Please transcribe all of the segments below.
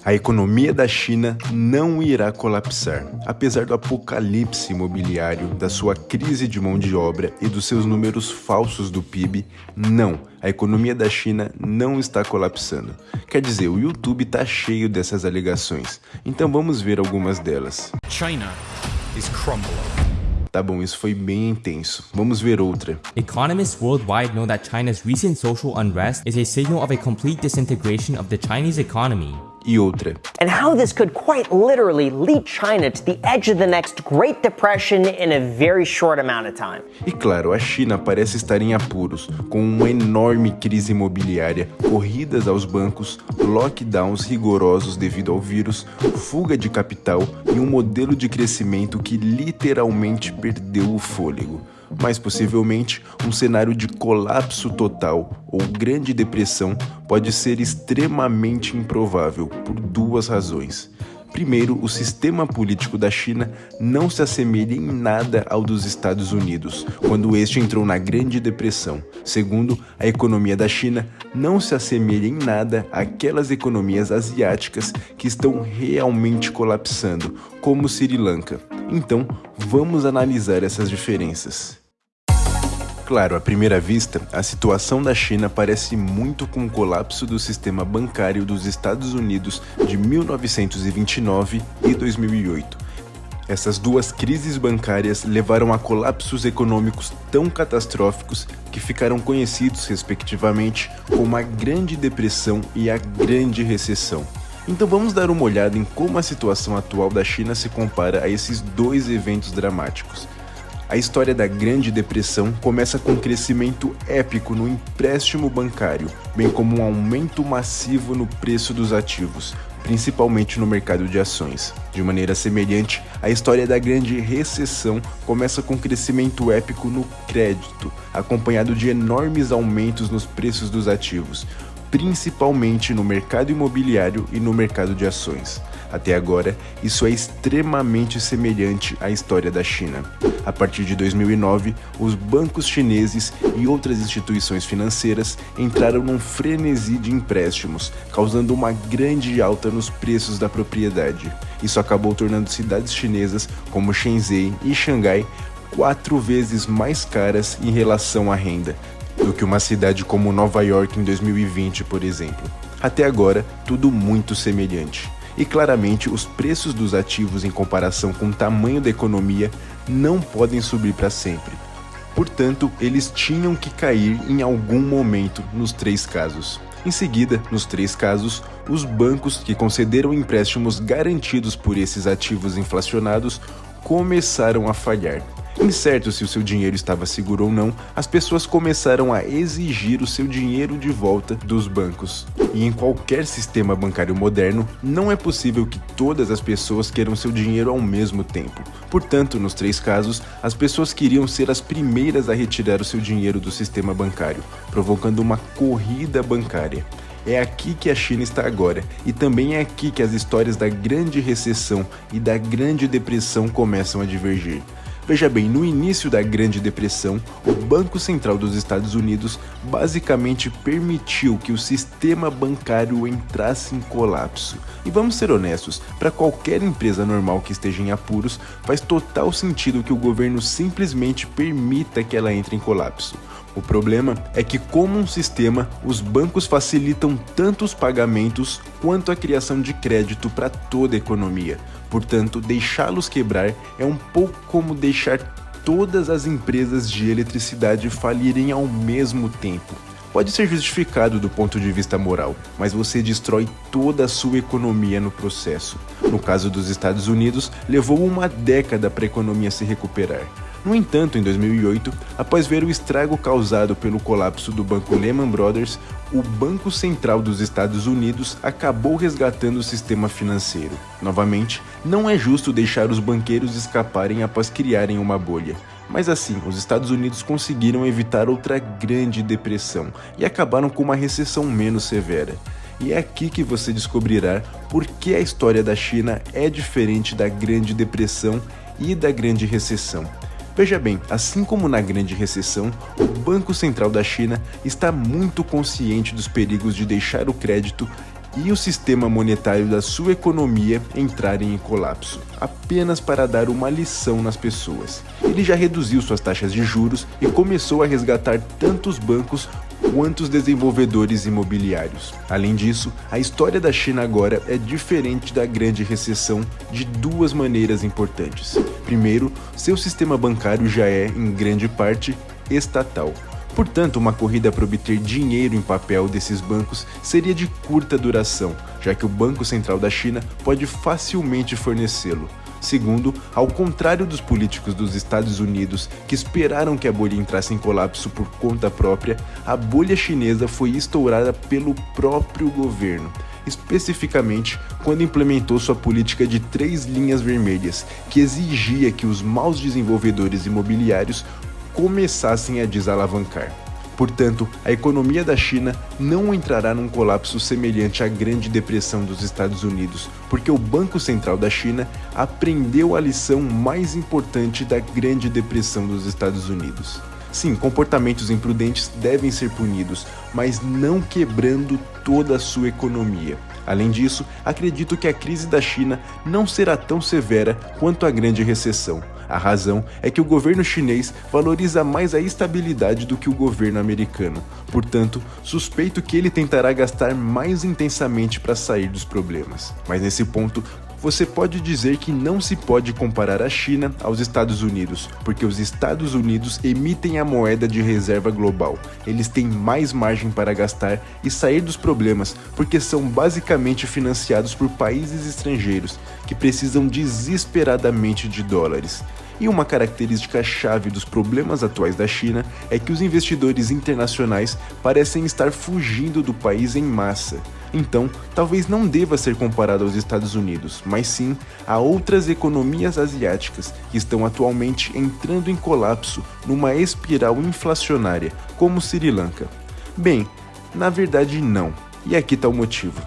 A economia da China não irá colapsar. Apesar do apocalipse imobiliário, da sua crise de mão de obra e dos seus números falsos do PIB, não, a economia da China não está colapsando. Quer dizer, o YouTube está cheio dessas alegações, então vamos ver algumas delas. China is crumbling. Tá bom, isso foi bem intenso. Vamos ver outra. Economists worldwide know that China's recent social unrest is a signal of a complete disintegration of the Chinese economy. E outra. And how this could quite literally lead China to the edge of the next Great Depression in a very short amount of time. E claro, a China parece estar em apuros, com uma enorme crise imobiliária, corridas aos bancos, lockdowns rigorosos devido ao vírus, fuga de capital e um modelo de crescimento que literalmente perdeu o fôlego. Mais possivelmente, um cenário de colapso total ou grande depressão pode ser extremamente improvável por duas razões. Primeiro, o sistema político da China não se assemelha em nada ao dos Estados Unidos, quando este entrou na Grande Depressão. Segundo, a economia da China não se assemelha em nada àquelas economias asiáticas que estão realmente colapsando, como Sri Lanka. Então, vamos analisar essas diferenças. Claro, à primeira vista, a situação da China parece muito com o colapso do sistema bancário dos Estados Unidos de 1929 e 2008. Essas duas crises bancárias levaram a colapsos econômicos tão catastróficos que ficaram conhecidos, respectivamente, como a Grande Depressão e a Grande Recessão. Então vamos dar uma olhada em como a situação atual da China se compara a esses dois eventos dramáticos. A história da Grande Depressão começa com um crescimento épico no empréstimo bancário, bem como um aumento massivo no preço dos ativos, principalmente no mercado de ações. De maneira semelhante, a história da Grande Recessão começa com um crescimento épico no crédito, acompanhado de enormes aumentos nos preços dos ativos, principalmente no mercado imobiliário e no mercado de ações. Até agora, isso é extremamente semelhante à história da China. A partir de 2009, os bancos chineses e outras instituições financeiras entraram num frenesi de empréstimos, causando uma grande alta nos preços da propriedade. Isso acabou tornando cidades chinesas como Shenzhen e Xangai 4 vezes mais caras em relação à renda do que uma cidade como Nova York em 2020, por exemplo. Até agora, tudo muito semelhante. E claramente, os preços dos ativos em comparação com o tamanho da economia não podem subir para sempre. Portanto, eles tinham que cair em algum momento nos 3 casos. Em seguida, nos 3 casos, os bancos que concederam empréstimos garantidos por esses ativos inflacionados começaram a falhar. Incerto se o seu dinheiro estava seguro ou não, as pessoas começaram a exigir o seu dinheiro de volta dos bancos. E em qualquer sistema bancário moderno, não é possível que todas as pessoas queiram seu dinheiro ao mesmo tempo. Portanto, nos 3 casos, as pessoas queriam ser as primeiras a retirar o seu dinheiro do sistema bancário, provocando uma corrida bancária. É aqui que a China está agora, e também é aqui que as histórias da Grande Recessão e da Grande Depressão começam a divergir. Veja bem, no início da Grande Depressão, o Banco Central dos Estados Unidos basicamente permitiu que o sistema bancário entrasse em colapso. E vamos ser honestos, para qualquer empresa normal que esteja em apuros, faz total sentido que o governo simplesmente permita que ela entre em colapso. O problema é que, como um sistema, os bancos facilitam tanto os pagamentos quanto a criação de crédito para toda a economia. Portanto, deixá-los quebrar é um pouco como deixar todas as empresas de eletricidade falirem ao mesmo tempo. Pode ser justificado do ponto de vista moral, mas você destrói toda a sua economia no processo. No caso dos Estados Unidos, levou uma década para a economia se recuperar. No entanto, em 2008, após ver o estrago causado pelo colapso do banco Lehman Brothers, o Banco Central dos Estados Unidos acabou resgatando o sistema financeiro. Novamente, não é justo deixar os banqueiros escaparem após criarem uma bolha. Mas assim, os Estados Unidos conseguiram evitar outra grande depressão e acabaram com uma recessão menos severa. E é aqui que você descobrirá por que a história da China é diferente da Grande Depressão e da Grande Recessão. Veja bem, assim como na Grande Recessão, o Banco Central da China está muito consciente dos perigos de deixar o crédito e o sistema monetário da sua economia entrarem em colapso, apenas para dar uma lição nas pessoas. Ele já reduziu suas taxas de juros e começou a resgatar tanto os bancos quanto os desenvolvedores imobiliários. Além disso, a história da China agora é diferente da grande recessão de duas maneiras importantes. Primeiro, seu sistema bancário já é, em grande parte, estatal. Portanto, uma corrida para obter dinheiro em papel desses bancos seria de curta duração, já que o Banco Central da China pode facilmente fornecê-lo. Segundo, ao contrário dos políticos dos Estados Unidos que esperaram que a bolha entrasse em colapso por conta própria, a bolha chinesa foi estourada pelo próprio governo, especificamente quando implementou sua política de 3 linhas vermelhas, que exigia que os maus desenvolvedores imobiliários começassem a desalavancar. Portanto, a economia da China não entrará num colapso semelhante à Grande Depressão dos Estados Unidos, porque o Banco Central da China aprendeu a lição mais importante da Grande Depressão dos Estados Unidos. Sim, comportamentos imprudentes devem ser punidos, mas não quebrando toda a sua economia. Além disso, acredito que a crise da China não será tão severa quanto a Grande Recessão. A razão é que o governo chinês valoriza mais a estabilidade do que o governo americano. Portanto, suspeito que ele tentará gastar mais intensamente para sair dos problemas. Mas nesse ponto, você pode dizer que não se pode comparar a China aos Estados Unidos, porque os Estados Unidos emitem a moeda de reserva global. Eles têm mais margem para gastar e sair dos problemas, porque são basicamente financiados por países estrangeiros que precisam desesperadamente de dólares. E uma característica chave dos problemas atuais da China é que os investidores internacionais parecem estar fugindo do país em massa. Então, talvez não deva ser comparado aos Estados Unidos, mas sim a outras economias asiáticas que estão atualmente entrando em colapso numa espiral inflacionária, como Sri Lanka. Bem, na verdade não, e aqui está o motivo.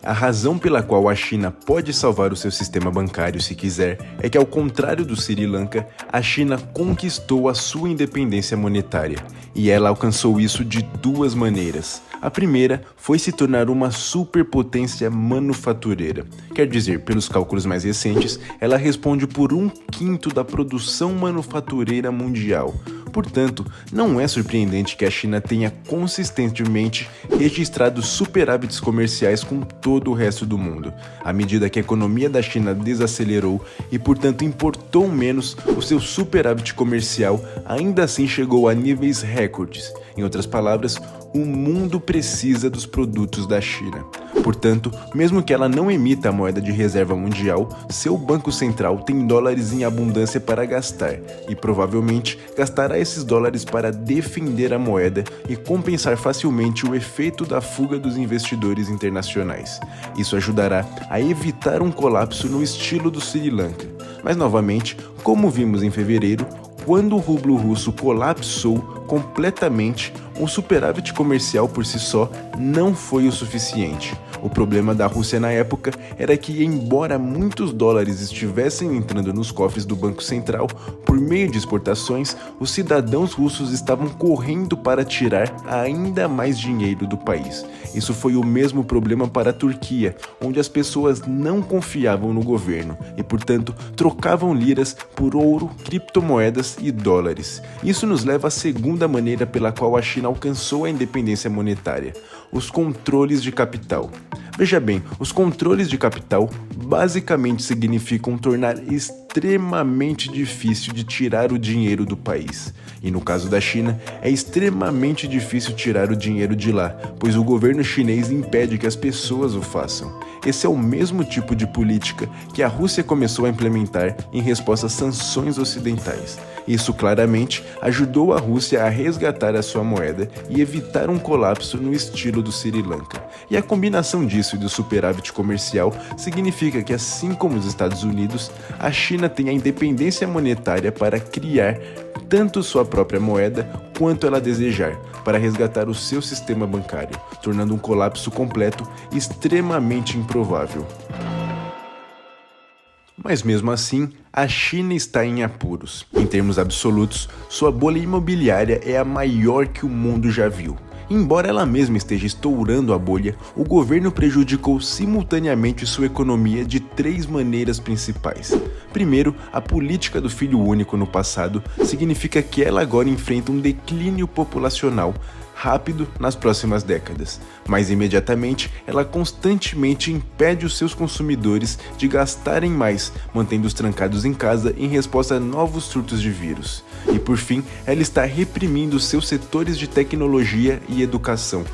A razão pela qual a China pode salvar o seu sistema bancário se quiser é que, ao contrário do Sri Lanka, a China conquistou a sua independência monetária, e ela alcançou isso de duas maneiras. A primeira foi se tornar uma superpotência manufatureira. Quer dizer, pelos cálculos mais recentes, ela responde por 1/5 da produção manufatureira mundial. Portanto, não é surpreendente que a China tenha consistentemente registrado superávites comerciais com todo o resto do mundo. À medida que a economia da China desacelerou e, portanto, importou menos, o seu superávit comercial ainda assim chegou a níveis recordes. Em outras palavras, o mundo precisa dos produtos da China. Portanto, mesmo que ela não emita a moeda de reserva mundial, seu banco central tem dólares em abundância para gastar e provavelmente gastará esses dólares para defender a moeda e compensar facilmente o efeito da fuga dos investidores internacionais. Isso ajudará a evitar um colapso no estilo do Sri Lanka. Mas novamente, como vimos em fevereiro, quando o rublo russo colapsou completamente, um superávit comercial por si só não foi o suficiente. O problema da Rússia na época era que, embora muitos dólares estivessem entrando nos cofres do Banco Central por meio de exportações, os cidadãos russos estavam correndo para tirar ainda mais dinheiro do país. Isso foi o mesmo problema para a Turquia, onde as pessoas não confiavam no governo e, portanto, trocavam liras por ouro, criptomoedas e dólares. Isso nos leva à segunda maneira pela qual a China alcançou a independência monetária: os controles de capital. Veja bem, os controles de capital basicamente significam tornar extremamente difícil de tirar o dinheiro do país. E no caso da China, é extremamente difícil tirar o dinheiro de lá, pois o governo chinês impede que as pessoas o façam. Esse é o mesmo tipo de política que a Rússia começou a implementar em resposta às sanções ocidentais. Isso claramente ajudou a Rússia a resgatar a sua moeda e evitar um colapso no estilo do Sri Lanka. E a combinação disso e do superávit comercial significa que, assim como os Estados Unidos, a China tem a independência monetária para criar tanto sua própria moeda quanto ela desejar, para resgatar o seu sistema bancário, tornando um colapso completo extremamente improvável. Mas mesmo assim, a China está em apuros. Em termos absolutos, sua bolha imobiliária é a maior que o mundo já viu. Embora ela mesma esteja estourando a bolha, o governo prejudicou simultaneamente sua economia de 3 maneiras principais. Primeiro, a política do filho único no passado significa que ela agora enfrenta um declínio populacional rápido nas próximas décadas, mas imediatamente ela constantemente impede os seus consumidores de gastarem mais, mantendo-os trancados em casa em resposta a novos surtos de vírus. E por fim, ela está reprimindo seus setores de tecnologia e educação,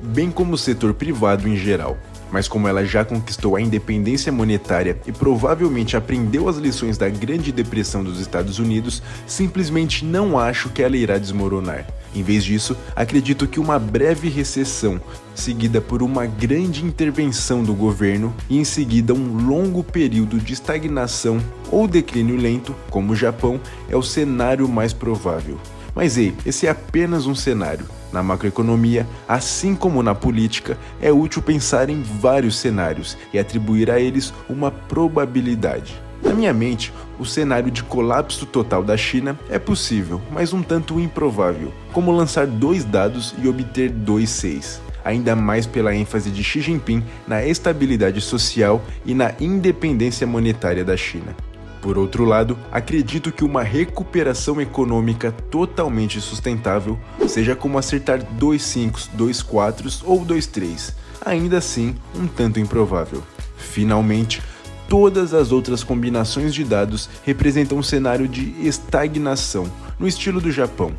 bem como o setor privado em geral. Mas como ela já conquistou a independência monetária e provavelmente aprendeu as lições da Grande Depressão dos Estados Unidos, simplesmente não acho que ela irá desmoronar. Em vez disso, acredito que uma breve recessão, seguida por uma grande intervenção do governo e em seguida um longo período de estagnação ou declínio lento, como o Japão, é o cenário mais provável. Mas ei, esse é apenas um cenário. Na macroeconomia, assim como na política, é útil pensar em vários cenários e atribuir a eles uma probabilidade. Na minha mente, o cenário de colapso total da China é possível, mas um tanto improvável, como lançar 2 dados e obter 2 seis. Ainda mais pela ênfase de Xi Jinping na estabilidade social e na independência monetária da China. Por outro lado, acredito que uma recuperação econômica totalmente sustentável seja como acertar 2 5, 2 4 ou 2 3, ainda assim um tanto improvável. Finalmente, todas as outras combinações de dados representam um cenário de estagnação, no estilo do Japão.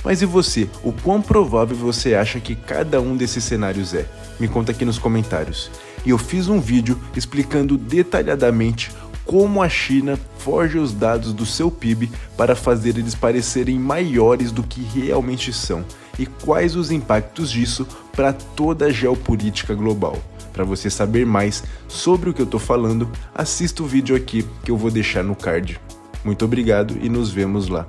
Mas e você, o quão provável você acha que cada um desses cenários é? Me conta aqui nos comentários. E eu fiz um vídeo explicando detalhadamente como a China forja os dados do seu PIB para fazer eles parecerem maiores do que realmente são e quais os impactos disso para toda a geopolítica global. Para você saber mais sobre o que eu estou falando, assista o vídeo aqui que eu vou deixar no card. Muito obrigado e nos vemos lá.